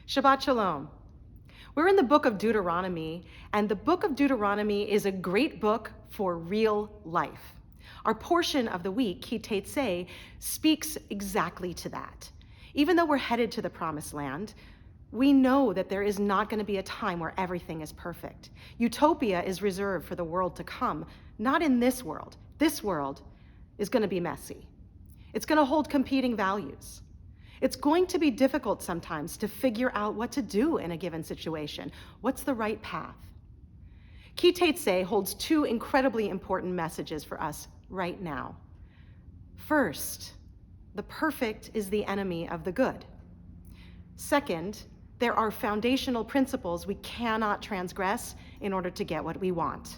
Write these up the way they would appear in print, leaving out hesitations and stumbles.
Shabbat Shalom. We're in the book of Deuteronomy, and the book of Deuteronomy is a great book for real life. Our portion of the week, Ki Tetzei, speaks exactly to that. Even though we're headed to the promised land, we know that there is not going to be a time where everything is perfect. Utopia is reserved for the world to come, not in this world. This world is going to be messy. It's going to hold competing values. It's going to be difficult sometimes to figure out what to do in a given situation. What's the right path? Ki Tetzei holds two incredibly important messages for us right now. First, the perfect is the enemy of the good. Second, there are foundational principles we cannot transgress in order to get what we want.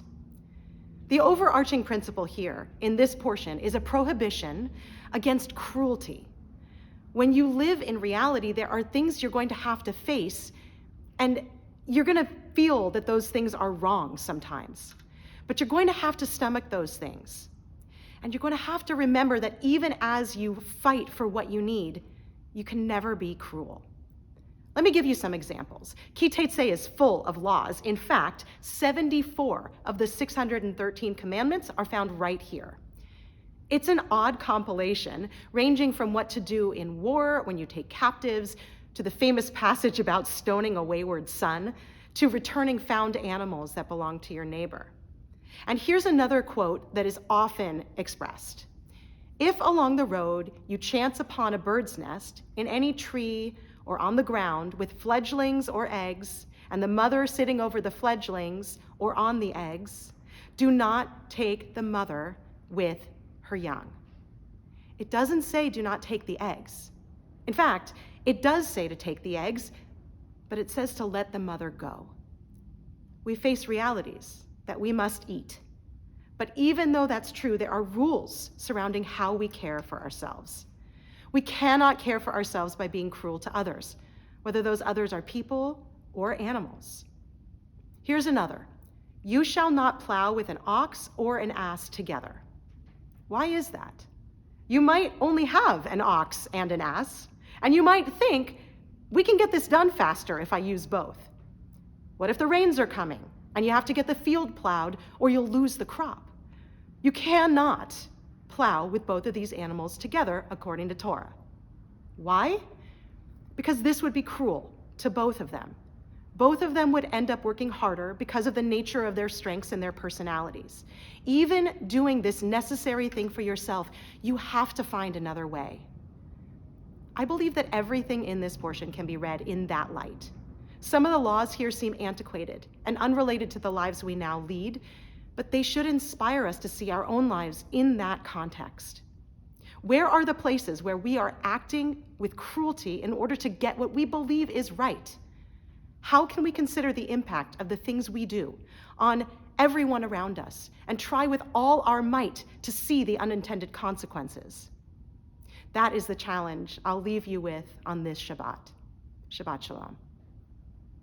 The overarching principle here in this portion is a prohibition against cruelty. When you live in reality, there are things you're going to have to face, and you're going to feel that those things are wrong sometimes. But you're going to have to stomach those things. And you're going to have to remember that even as you fight for what you need, you can never be cruel. Let me give you some examples. Ki Tetzei is full of laws. In fact, 74 of the 613 commandments are found right here. It's an odd compilation, ranging from what to do in war when you take captives, to the famous passage about stoning a wayward son, to returning found animals that belong to your neighbor. And here's another quote that is often expressed. If along the road you chance upon a bird's nest in any tree or on the ground with fledglings or eggs, and the mother sitting over the fledglings or on the eggs, do not take the mother with her young. It doesn't say do not take the eggs. In fact, it does say to take the eggs, but it says to let the mother go. We face realities that we must eat. But even though that's true, there are rules surrounding how we care for ourselves. We cannot care for ourselves by being cruel to others, whether those others are people or animals. Here's another. You shall not plow with an ox or an ass together. Why is that? You might only have an ox and an ass, and you might think, we can get this done faster if I use both. What if the rains are coming and you have to get the field plowed or you'll lose the crop? You cannot plow with both of these animals together according to Torah. Why? Because this would be cruel to both of them. Both of them would end up working harder because of the nature of their strengths and their personalities. Even doing this necessary thing for yourself, you have to find another way. I believe that everything in this portion can be read in that light. Some of the laws here seem antiquated and unrelated to the lives we now lead, but they should inspire us to see our own lives in that context. Where are the places where we are acting with cruelty in order to get what we believe is right? How can we consider the impact of the things we do on everyone around us and try with all our might to see the unintended consequences? That is the challenge I'll leave you with on this Shabbat. Shabbat Shalom.